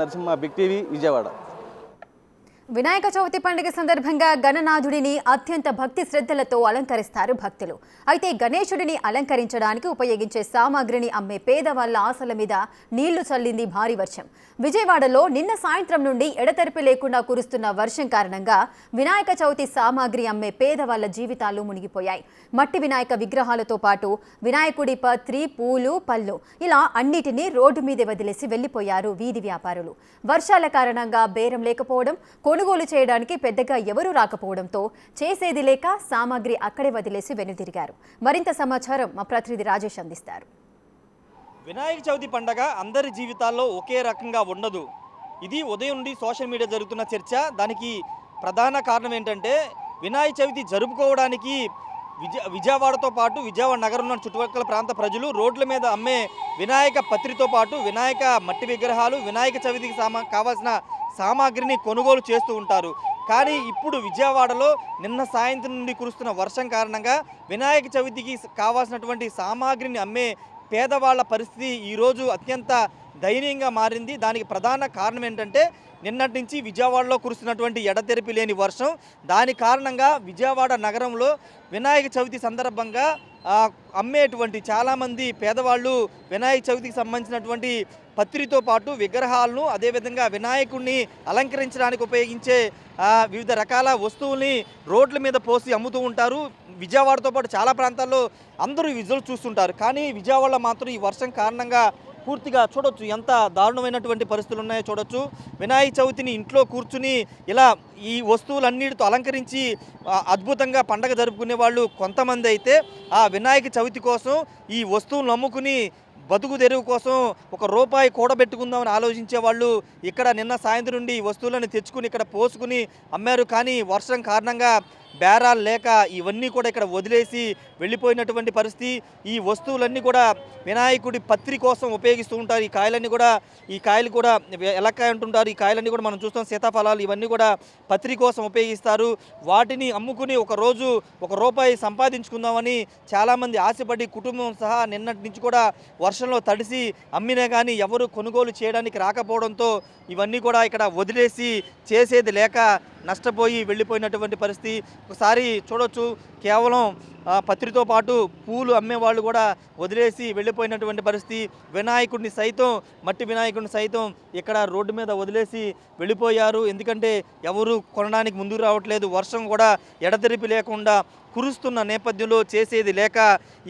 Narasimha Big TV Vijayawada. Vinayaka Chavithi పండుగ సందర్భంగా గణనాథుడిని అత్యంత భక్తి శ్రద్ధలతో అలంకరిస్తారు భక్తులు. అయితే గణేశుడిని అలంకరించడానికి ఉపయోగించే సామాగ్రిని అమ్మే పేదవాళ్ల ఆశల మీద నీళ్లు చల్లింది భారీ వర్షం. విజయవాడలో నిన్న సాయంత్రం నుండి ఎడతెరిపి లేకుండా కురుస్తున్న వర్షం కారణంగా వినాయక చవితి సామాగ్రి అమ్మే పేదవాళ్ల జీవితాలు మునిగిపోయాయి. మట్టి వినాయక విగ్రహాలతో పాటు వినాయకుడి పత్రి, పూలు, పళ్ళు ఇలా అన్నిటినీ రోడ్డు మీదే వదిలేసి వెళ్లిపోయారు వీధి వ్యాపారులు. వర్షాల కారణంగా బేరం లేకపోవడం, కొనుగోలు చేయడానికి పెద్దగా ఎవరూ రాకపోవడంతో చేసేది లేక సామాగ్రి అక్కడే వదిలేసి వెనుదిరిగారు. మరింత సమాచారం మా ప్రతినిధి రాజేష్ అందిస్తారు. వినాయక చవితి పండగ అందరి జీవితాల్లో ఒకే రకంగా ఉండదు. ఇది ఉదయం నుండి సోషల్ మీడియా జరుగుతున్న చర్చ. దానికి ప్రధాన కారణం ఏంటంటే వినాయక చవితి జరుపుకోవడానికి విజయవాడతో పాటు విజయవాడ నగరంలో చుట్టుపక్కల ప్రాంత ప్రజలు రోడ్ల మీద అమ్మే వినాయక పత్రితో పాటు వినాయక మట్టి విగ్రహాలు, వినాయక చవితికి కావాల్సిన సామాగ్రిని కొనుగోలు చేస్తూ ఉంటారు. కానీ ఇప్పుడు విజయవాడలో నిన్న సాయంత్రం నుండి కురుస్తున్న వర్షం కారణంగా వినాయక చవితికి కావాల్సినటువంటి సామాగ్రిని అమ్మే పేదవాళ్ల పరిస్థితి ఈరోజు అత్యంత దయనీయంగా మారింది. దానికి ప్రధాన కారణం ఏంటంటే నిన్నటి నుంచి విజయవాడలో కురుస్తున్నటువంటి ఎడతెరిపి లేని వర్షం. దాని కారణంగా విజయవాడ నగరంలో వినాయక చవితి సందర్భంగా అమ్మేటువంటి చాలామంది పేదవాళ్ళు వినాయక చవితికి సంబంధించినటువంటి పత్రితో పాటు విగ్రహాలను, అదేవిధంగా వినాయకుడిని అలంకరించడానికి ఉపయోగించే వివిధ రకాల వస్తువుల్ని రోడ్ల మీద పోసి అమ్ముతూ ఉంటారు. విజయవాడతో పాటు చాలా ప్రాంతాల్లో అందరూ విజువల్ చూస్తుంటారు. కానీ విజయవాడలో మాత్రం ఈ వర్షం కారణంగా పూర్తిగా చూడొచ్చు ఎంత దారుణమైనటువంటి పరిస్థితులు ఉన్నాయో చూడొచ్చు. వినాయక చవితిని ఇంట్లో కూర్చుని ఇలా ఈ వస్తువులన్నిటితో అలంకరించి అద్భుతంగా పండగ జరుపుకునే వాళ్ళు కొంతమంది అయితే ఆ వినాయక చవితి కోసం ఈ వస్తువులను అమ్ముకుని బతుకు తెరువు కోసం ₹1 కూడబెట్టుకుందామని ఆలోచించే వాళ్ళు ఇక్కడ నిన్న సాయంత్రం నుండి ఈ వస్తువులను తెచ్చుకుని ఇక్కడ పోసుకుని అమ్మారు. కానీ వర్షం కారణంగా బేరాలు లేక ఇవన్నీ కూడా ఇక్కడ వదిలేసి వెళ్ళిపోయినటువంటి పరిస్థితి. ఈ వస్తువులన్నీ కూడా వినాయకుడి పత్రి కోసం ఉపయోగిస్తూ ఉంటారు. ఈ కాయలు కూడా ఎలక్కాయ అంటుంటారు. ఈ కాయలన్నీ కూడా మనం చూస్తాం, సీతాఫలాలు, ఇవన్నీ కూడా పత్రి కోసం ఉపయోగిస్తారు. వాటిని అమ్ముకుని ఒకరోజు ₹1 సంపాదించుకుందామని చాలామంది ఆశపడి కుటుంబం సహా నిన్నటి నుంచి కూడా వర్షంలో తడిసి అమ్మినా కానీ ఎవరు కొనుగోలు చేయడానికి రాకపోవడంతో ఇవన్నీ కూడా ఇక్కడ వదిలేసి చేసేది లేక నష్టపోయి వెళ్ళిపోయినటువంటి పరిస్థితి. ఒకసారి చూడొచ్చు, కేవలం పత్రితో పాటు పూలు అమ్మేవాళ్ళు కూడా వదిలేసి వెళ్ళిపోయినటువంటి పరిస్థితి. వినాయకుడిని సైతం, మట్టి వినాయకుడిని సైతం ఇక్కడ రోడ్డు మీద వదిలేసి వెళ్ళిపోయారు. ఎందుకంటే ఎవరు కొనడానికి ముందుకు రావట్లేదు. వర్షం కూడా ఎడతెరిపి లేకుండా కురుస్తున్న నేపథ్యంలో చేసేది లేక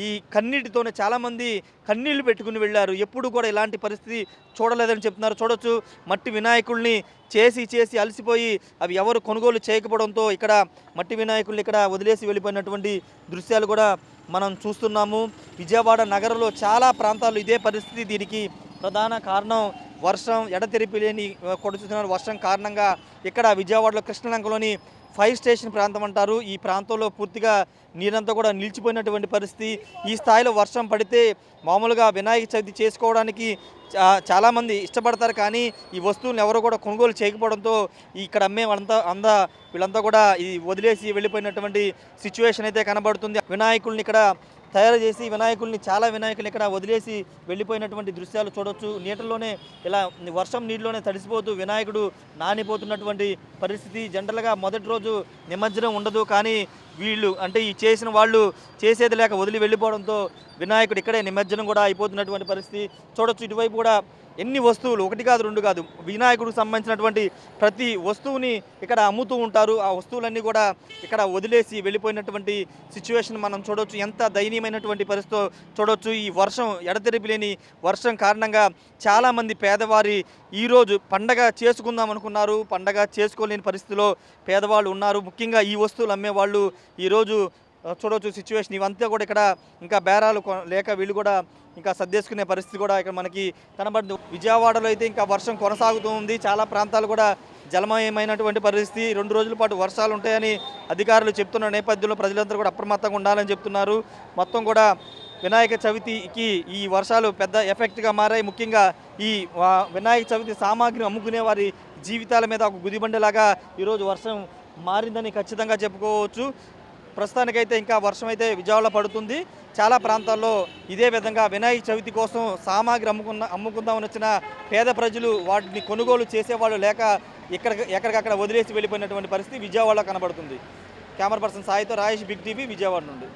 ఈ కన్నీటితోనే చాలామంది కన్నీళ్లు పెట్టుకుని వెళ్ళారు. ఎప్పుడు కూడా ఇలాంటి పరిస్థితి చూడలేదని చెప్తున్నారు. చూడొచ్చు, మట్టి వినాయకుల్ని చేసి అలసిపోయి అవి ఎవరు కొనుగోలు చేయకపోవడంతో ఇక్కడ మట్టి వినాయకుల్ని ఇక్కడ వదిలేసి వెళ్ళిపోయినటువంటి దృశ్యాలు కూడా మనం చూస్తున్నాము. విజయవాడ నగరంలో చాలా ప్రాంతాల్లో ఇదే పరిస్థితి. దీనికి ప్రధాన కారణం వర్షం, ఎడతెరిపి లేని కొడుతున్న వర్షం కారణంగా ఇక్కడ విజయవాడలో కృష్ణలంకలోని ఫైర్ స్టేషన్ ప్రాంతం అంటారు. ఈ ప్రాంతంలో పూర్తిగా నీరంతా కూడా నిలిచిపోయినటువంటి పరిస్థితి. ఈ స్థాయిలో వర్షం పడితే మామూలుగా వినాయక చవితి చేసుకోవడానికి చాలామంది ఇష్టపడతారు. కానీ ఈ వస్తువులను ఎవరు కూడా కొనుగోలు చేయకపోవడంతో ఇక్కడ అమ్మే వీళ్ళంతా కూడా ఇది వదిలేసి వెళ్ళిపోయినటువంటి సిచ్యువేషన్ అయితే కనబడుతుంది. వినాయకుల్ని ఇక్కడ తయారు చేసి చాలా వినాయకులు ఇక్కడ వదిలేసి వెళ్ళిపోయినటువంటి దృశ్యాలు చూడొచ్చు. నీటిలోనే ఇలా వర్షం నీటిలోనే తడిసిపోతూ వినాయకుడు నానిపోతున్నటువంటి పరిస్థితి. జనరల్గా మొదటి రోజు నిమజ్జనం ఉండదు. కానీ వీళ్ళు అంటే ఈ చేసిన వాళ్ళు చేసేది లేక వదిలి వెళ్ళిపోవడంతో వినాయకుడు ఇక్కడే నిమజ్జనం కూడా అయిపోతున్నటువంటి పరిస్థితి చూడొచ్చు. ఇటువైపు కూడా ఎన్ని వస్తువులు, 1 కాదు 2 కాదు, వినాయకుడికి సంబంధించినటువంటి ప్రతి వస్తువుని ఇక్కడ అమ్ముతూ ఉంటారు. ఆ వస్తువులన్నీ కూడా ఇక్కడ వదిలేసి వెళ్ళిపోయినటువంటి సిచ్యువేషన్ మనం చూడొచ్చు. ఎంత దయనీయమైనటువంటి పరిస్థితితో చూడొచ్చు. ఈ వర్షం, ఎడతెరిపి లేని వర్షం కారణంగా చాలామంది పేదవారి ఈరోజు పండగ చేసుకుందాం అనుకున్నారు, పండగ చేసుకోలేని పరిస్థితిలో పేదవాళ్ళు ఉన్నారు. ముఖ్యంగా ఈ వస్తువులు అమ్మేవాళ్ళు ఈరోజు చూడవచ్చు సిచ్యువేషన్. ఇవంతా కూడా ఇక్కడ ఇంకా బేరాలు లేక వీళ్ళు కూడా ఇంకా సర్దేసుకునే పరిస్థితి కూడా ఇక్కడ మనకి కనబడుతుంది. విజయవాడలో అయితే ఇంకా వర్షం కొనసాగుతూ ఉంది. చాలా ప్రాంతాలు కూడా జలమయమైనటువంటి పరిస్థితి. 2 రోజుల పాటు వర్షాలు ఉంటాయని అధికారులు చెప్తున్న నేపథ్యంలో ప్రజలందరూ కూడా అప్రమత్తంగా ఉండాలని చెప్తున్నారు. మొత్తం కూడా వినాయక చవితికి ఈ వర్షాలు పెద్ద ఎఫెక్ట్గా మారాయి. ముఖ్యంగా ఈ వినాయక చవితి సామాగ్రి అమ్ముకునే వారి జీవితాల మీద ఒక గుదిబండలాగా ఈరోజు వర్షం మారిందని ఖచ్చితంగా చెప్పుకోవచ్చు. ప్రస్తుతానికైతే ఇంకా వర్షం అయితే విజయవాడలో పడుతుంది. చాలా ప్రాంతాల్లో ఇదే విధంగా వినాయక చవితి కోసం సామాగ్రి అమ్ముకుందామని వచ్చిన పేద ప్రజలు వాటిని కొనుగోలు చేసేవాళ్ళు లేక ఎక్కడికక్కడ వదిలేసి వెళ్ళిపోయినటువంటి పరిస్థితి విజయవాడలో కనబడుతుంది. కెమెరా పర్సన్ సాయితో రాయేష్, బిగ్ టీవీ, విజయవాడ నుండి.